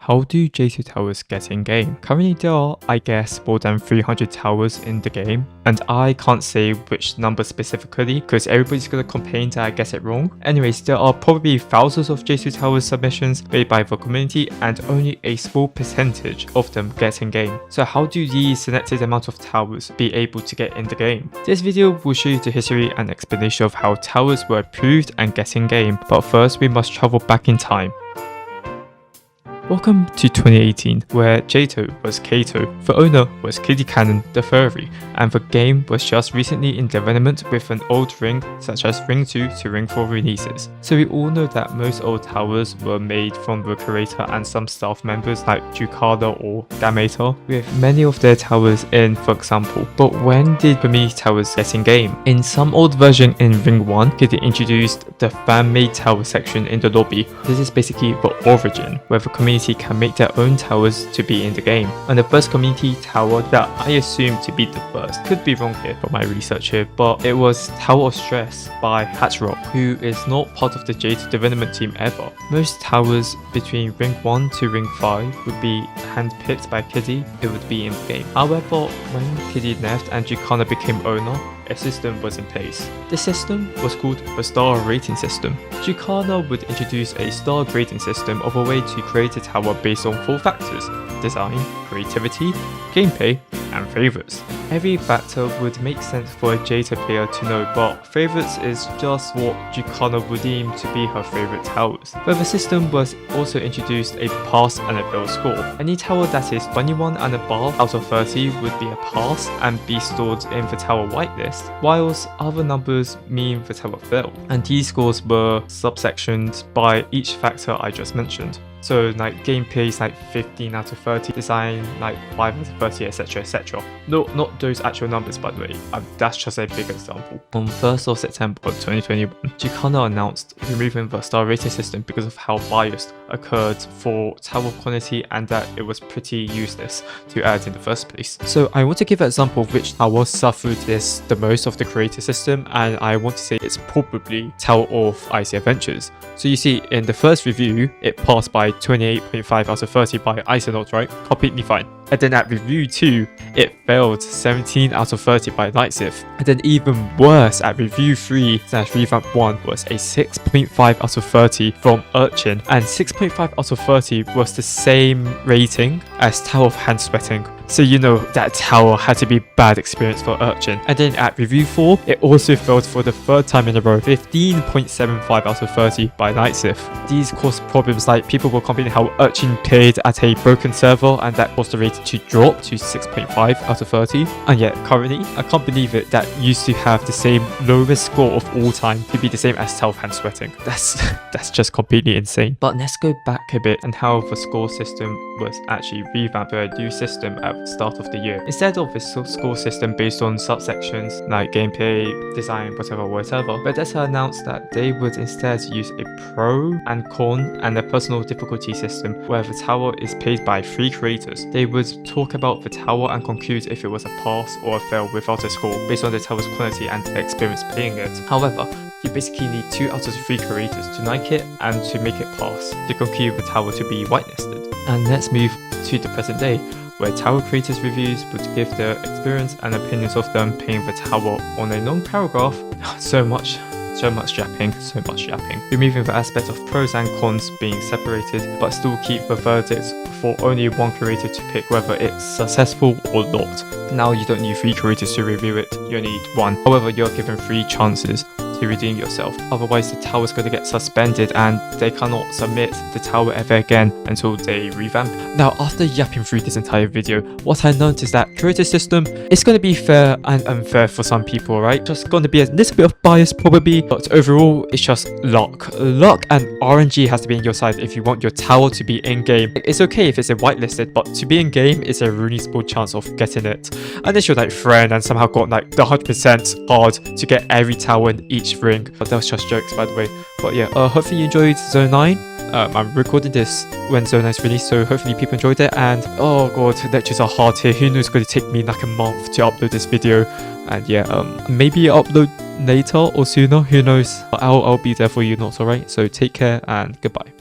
How do JToH Towers get in game? Currently there are, I guess, more than 300 towers in the game, and I can't say which number specifically because everybody's gonna complain that I get it wrong. Anyways, there are probably thousands of JToH Towers submissions made by the community and only a small percentage of them get in game. So how do these selected amount of towers be able to get in the game? This video will show you the history and explanation of how towers were approved and get in game, but first we must travel back in time. Welcome to 2018, where JToH was KToH, the owner was Kiddy Cannon the Furry, and the game was just recently in development with an old ring such as Ring 2 to Ring 4 releases. So we all know that most old towers were made from the creator and some staff members like JToH or ingame, with many of their towers in, for example. But when did community towers get in game? In some old version in Ring 1, Kiddy introduced the fan-made tower section in the lobby. This is basically the origin, where the community can make their own towers to be in the game. And the first community tower that I assume to be the first, could be wrong here for my research here, but it was Tower of Stress by Hatrock, who is not part of the JToH development team ever. Most towers between Ring 1 to Ring 5 would be handpicked by Kiddy, it would be in the game. However, when Kiddy left and JToH became owner, a system was in place. The system was called the Star Rating System. JToH would introduce a star grading system of a way to create a tower based on 4 factors: design, creativity, gameplay, and favorites. Every factor would make sense for a JToH player to know, but favorites is just what JToH would deem to be her favorite towers. But the system was also introduced a pass and a fail score. Any tower that is 21 and above out of 30 would be a pass and be stored in the tower whitelist, whilst other numbers mean the tower failed. And these scores were subsectioned by each factor I just mentioned. So like gameplay is like 15 out of 30, design like 5 out of 30, etc, etc. No, not those actual numbers by the way, that's just a big example. On 1st of September 2021, JToH announced removing the star rating system because of how biased occurred for tower quality and that it was pretty useless to add in the first place. So I want to give an example of which tower suffered this the most of the creator system, and I want to say it's probably Tower of Icy Adventures. So you see, in the first review, it passed by 28.5 out of 30 by Isonaut, right? Completely fine. And then at review 2, it failed 17 out of 30 by Nightsith. And then even worse, at review 3/revamp 1 was a 6.5 out of 30 from Urchin, and 6.5 out of 30 was the same rating as Tower of Hand Sweating. So you know that tower had to be bad experience for Urchin. And then at review 4, it also failed for the 3rd time in a row, 15.75 out of 30 by Nightsith. These caused problems like people were complaining how Urchin played at a broken server and that caused the rating to drop to 6.5 out of 30. And yet currently, I can't believe it, that used to have the same lowest score of all time to be the same as Tower of Hand Sweating. That's just completely insane. But let's go back a bit and how the score system was actually revamped to a new system at the start of the year. Instead of a score system based on subsections like gameplay, design, whatever, Bethesda announced that they would instead use a pro and con and a personal difficulty system where the tower is played by 3 creators. They would talk about the tower and conclude if it was a pass or a fail without a score based on the tower's quality and their experience playing it. However, you basically need 2 out of 3 creators to like it and to make it pass to conclude the tower to be whitelisted. And let's move to the present day, where tower creators reviews would give their experience and opinions of them playing the tower on a long paragraph. So much yapping. Removing the aspect of pros and cons being separated, but still keep the verdict for only 1 creator to pick whether it's successful or not. Now you don't need 3 creators to review it, you only need 1. However, you're given 3 chances to redeem yourself. Otherwise, the tower is going to get suspended and they cannot submit the tower ever again until they revamp. Now, after yapping through this entire video, what I learned is that creator system is going to be fair and unfair for some people, right? Just going to be a little bit of bias probably, but overall, it's just luck. Luck and RNG has to be in your side if you want your tower to be in-game. It's okay if it's a whitelisted, but to be in-game is a really small chance of getting it. Unless you're like friend and somehow got like the 100% hard to get every tower in each ring. But that was just jokes by the way. But yeah, hopefully you enjoyed Zone 9. I'm recording this when Zone 9 is released, so hopefully people enjoyed it. And oh god, lectures are hard here. Who knows, it's going to take me like a month to upload this video. And yeah, maybe upload later or sooner, who knows. I'll be there for you, not alright. So take care and goodbye.